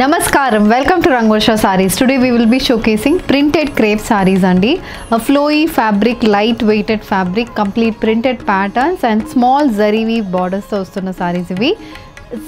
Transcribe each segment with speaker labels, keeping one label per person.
Speaker 1: Namaskaram, welcome to Rangvarsha Sarees. Today we will be showcasing printed crepe sarees andi. A flowy fabric, light weighted fabric, complete printed patterns and small zari weave borders తో వస్తున్న sarees ఇవి.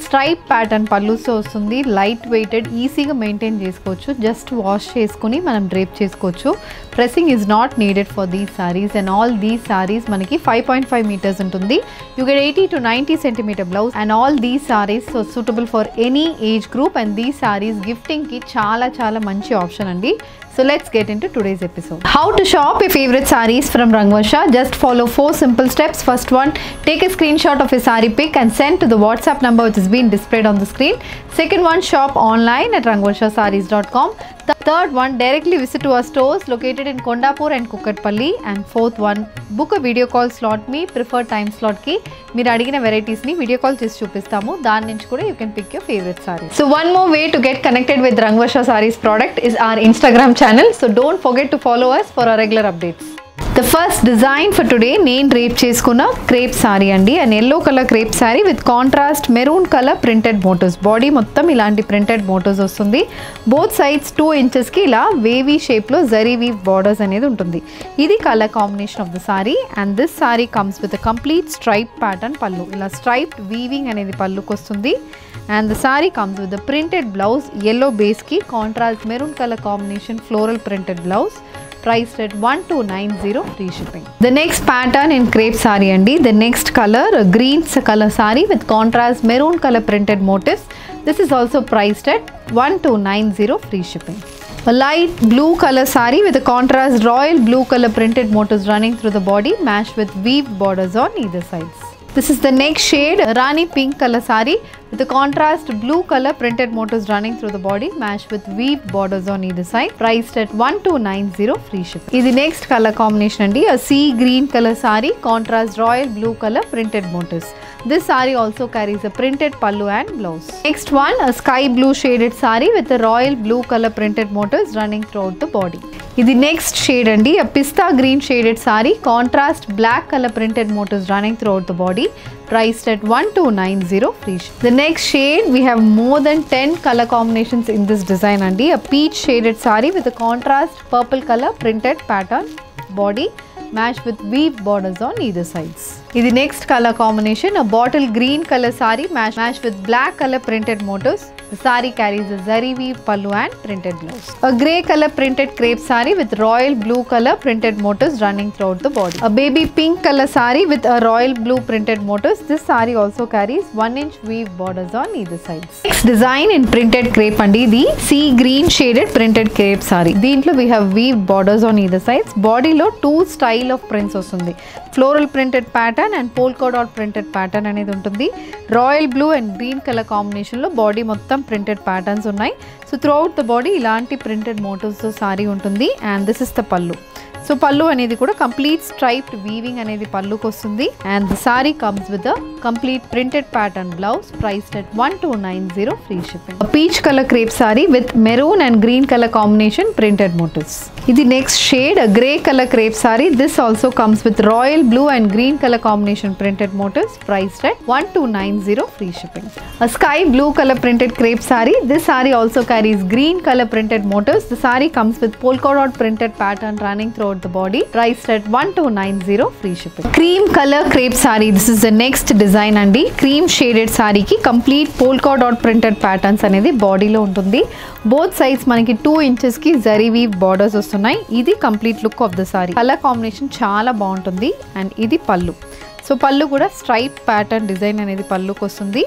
Speaker 1: Stripe pattern పళ్ళుతో వస్తుంది. Light weighted, ఈజీగా maintain చేసుకోవచ్చు. Just wash చేసుకుని మనం drape చేసుకోవచ్చు. Pressing is not needed for these sarees and all these sarees మనకి 5.5 మీటర్స్ ఉంటుంది. You get 80 to 90 centimeter blouse and all these sarees suitable for any age group and these sarees గిఫ్టింగ్కి చాలా మంచి ఆప్షన్ అండి. So let's get into today's episode. How to shop your favorite sarees from Rangvarsha? Just follow 4 simple steps. First one, take a screenshot of your saree pic and send to the WhatsApp number which is being displayed on the screen. Second one, shop online at rangvarshasarees.com. Third one, directly visit to our stores located in Kondapur and Kukatpalli. And fourth one, book a video call slot me preferred time slot ki meer adigina varieties ni video call chesi chupistamu. Dani nunchi kuda you can pick your favorite saree. So one more way to get connected with Rangvarsha Sarees product is our Instagram channel. So don't forget to follow us for our regular updates. The first design for today నేను drape చేసుకున్న crepe saree అండి. And yellow colour crepe sorry with contrast maroon colour printed motifs. Body మొత్తం ఇలాంటి printed motifs వస్తుంది. Both sides 2 inchesకి ఇలా wavy షేప్లో zari weave borders అనేది ఉంటుంది. ఇది colour combination of the saree and this saree comes with complete stripe pattern pallu. ఇలా స్ట్రైప్డ్ వీవింగ్ అనేది పళ్ళుకి వస్తుంది. And the saree comes with the printed blouse yellow బేస్కి contrast maroon colour combination floral printed blouse. Priced at 1290 free shipping. The next pattern in crepe saree andi. The next color, a green color saree with contrast maroon color printed motifs. This is also priced at 1290 free shipping. A light blue color saree with a contrast royal blue color printed motifs running through the body, matched with weave borders on either sides. This is the next shade, Rani pink color saree with a contrast blue color printed motifs running through the body, matched with weave borders on either side. Priced at 1290 free shipping. This is the next color combination andi. A sea green color saree, contrast royal blue color printed motifs. This saree also carries a printed pallu and blouse. Next one, a sky blue shaded saree with a royal blue color printed motifs running throughout the body. This is the next shade andi. A pista green shaded saree, contrast black color printed motifs running throughout the body. Priced at 1290 free shipping. The next shade, we have more than 10 color combinations in this design andi. A peach shaded saree with a contrast purple color printed pattern body, matched with weave borders on either sides. This is the next color combination, a bottle green color saree matched with black color printed motifs. The saree carries a zari weave pallu and printed blouse. A grey color printed crepe saree with royal blue color printed motifs running throughout the body. A baby pink color saree with a royal blue printed motifs. This saree also carries 1-inch weave borders on either side. Next design in printed crepe andi, the sea green shaded printed crepe saree. Deentlo we have weave borders on either sides. Body lo 2 style of prints ostundi. Floral printed pattern and polka dot printed pattern అనేది ఉంటుంది. Royal blue and green colour కాంబినేషన్లో body మొత్తం printed patterns ఉన్నాయి. So throughout the body ఇలాంటి printed మోటివ్స్తో సారీ ఉంటుంది. And this is the pallu. So pallu అనేది కూడా కంప్లీట్ స్ట్రైప్డ్ వీవింగ్ అనేది పళ్ళుకి వస్తుంది. And the sari comes with a complete printed pattern blouse. Priced at 1290 free shipping. Peach colour crepe sorry with maroon and green colour combination printed motifs. ఇది next shade, grey colour crepe sorry. This also comes with royal blue and green colour combination printed motifs. Priced at 1290 free shipping. A sky blue color printed crepe saree. This saree also carries green color printed motifs. The saree comes with polka dot printed pattern running throughout the body. Priced at 1290 free shipping. Cream color crepe saree. This is the next design andi. Cream shaded saree ki complete polka dot printed patterns అనేది బాడీలో ఉంటుంది. Both sides మనకి 2 inches కి zari weave borders వస్తున్నాయి. ఇది complete look of the sorry. Colour combination చాలా బాగుంటుంది. And ఇది పళ్ళు. సో పళ్ళు కూడా స్ట్రైప్ ప్యాటర్న్ డిజైన్ అనేది పళ్ళుకి వస్తుంది.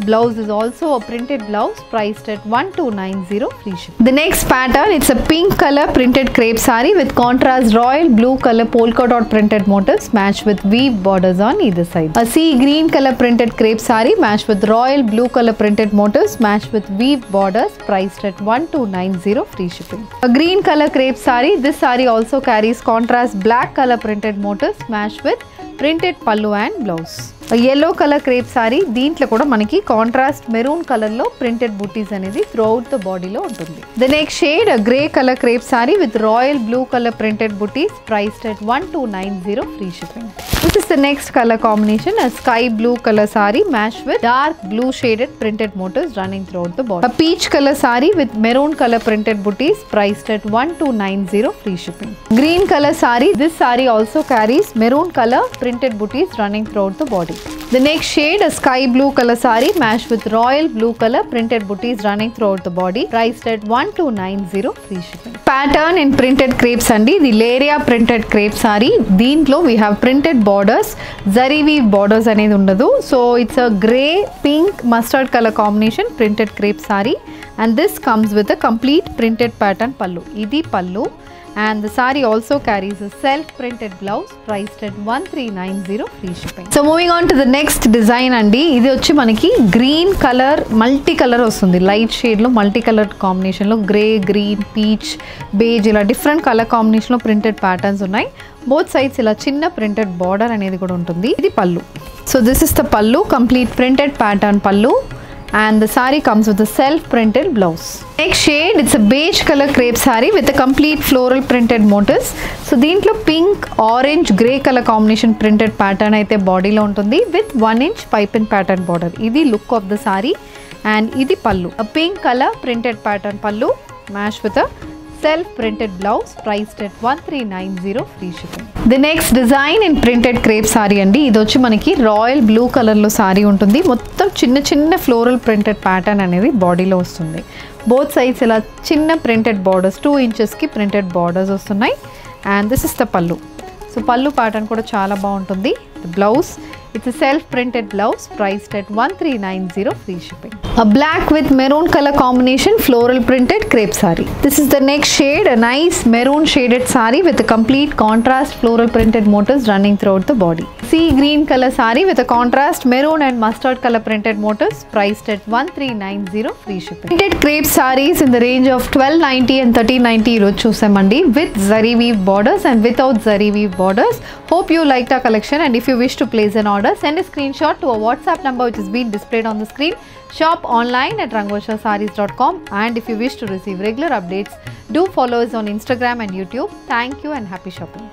Speaker 1: Blouse is also a printed blouse, priced at 1290 free shipping. The next pattern, it's a pink color printed crepe saree with contrast royal blue color polka dot printed motifs matched with weave borders on either side. A sea green color printed crepe saree matched with royal blue color printed motifs matched with weave borders, priced at 1290 free shipping. A green color crepe saree. This saree also carries contrast black color printed motifs matched with printed pallu and blouse. A yellow color crepe saree, దీంట్లో కూడా మనకి contrast maroon colour లో printed బూటీస్ అనేది throughout the బాడీలో ఉంటుంది. The next shade, a grey color crepe saree with royal blue color printed booties, priced at 1290 free shipping. This is the next color combination, a sky blue color saree matched with dark blue shaded printed motifs running throughout the body. A peach color saree with maroon color printed booties, priced at 1290 free shipping. Green color saree, this saree also carries maroon color printed booties running throughout the body. The next shade, a sky blue color saree matched with royal blue color printed booties running throughout the body, priced at 1290 free shipping. Pattern in printed crepes andi, the Leria printed crepe saree. Deentlo we have printed borders, zari weave borders anedi undadu. So it's a grey, pink, mustard color combination printed crepe saree, and this comes with a complete printed pattern pallu. Idi pallu. And the saree also carries a self-printed blouse, priced at 1390 free shipping. So moving on to the next design andi, ఇది వచ్చి మనకి green colour multi colour వస్తుంది. Light shade లో multi colour combination లో grey, green, peach, beige ఇలా different colour combination లో printed patterns ఉన్నాయి. Both sides ఇలా చిన్న ప్రింటెడ్ బార్డర్ అనేది కూడా ఉంటుంది. ఇది పల్లు. సో దిస్ ఇస్ ద పల్లు, కంప్లీట్ ప్రింటెడ్ ప్యాటర్న్ పల్లు. And the saree comes with a self-printed blouse. Next shade, it's a beige color crepe saree with a complete floral printed motifs. So దీంట్లో pink, orange, grey color combination printed pattern అయితే బాడీలో ఉంటుంది with 1 inch piping pattern border. ఇది look of the saree and ఇది పల్లు. A pink color printed pattern pallu matched with a self-printed blouse, priced at 1390 free shipping. The next design in printed crepe saree andi, ఇది వచ్చి మనకి royal blue colour లో sorry ఉంటుంది. మొత్తం చిన్న చిన్న ఫ్లోరల్ ప్రింటెడ్ ప్యాటర్న్ అనేది బాడీలో వస్తుంది. బోత్ సైడ్స్ ఇలా చిన్న ప్రింటెడ్ బార్డర్స్ 2 inches కి ప్రింటెడ్ బార్డర్స్ వస్తున్నాయి. అండ్ దిస్ ఇస్ ద పల్లు. సో పల్లు ప్యాటర్న్ కూడా చాలా బాగుంటుంది. The blouse, it's a self-printed blouse, priced at 1390 free shipping. A black with maroon color combination floral printed crepe saree. This is the next shade, a nice maroon shaded saree with a complete contrast floral printed motifs running throughout the body. Sea green color saree with a contrast maroon and mustard color printed motifs, priced at 1390 free shipping. Printed crepe sarees in the range of 1290 and 1390 ఈరోజు చూసామండి, with zari weave borders and without zari weave borders. Hope you liked our collection, and if you wish to place an order, send a screenshot to a WhatsApp number which is being displayed on the screen. Shop online at rangorshasarees.com, and if you wish to receive regular updates, do follow us on Instagram and YouTube. Thank you and happy shopping.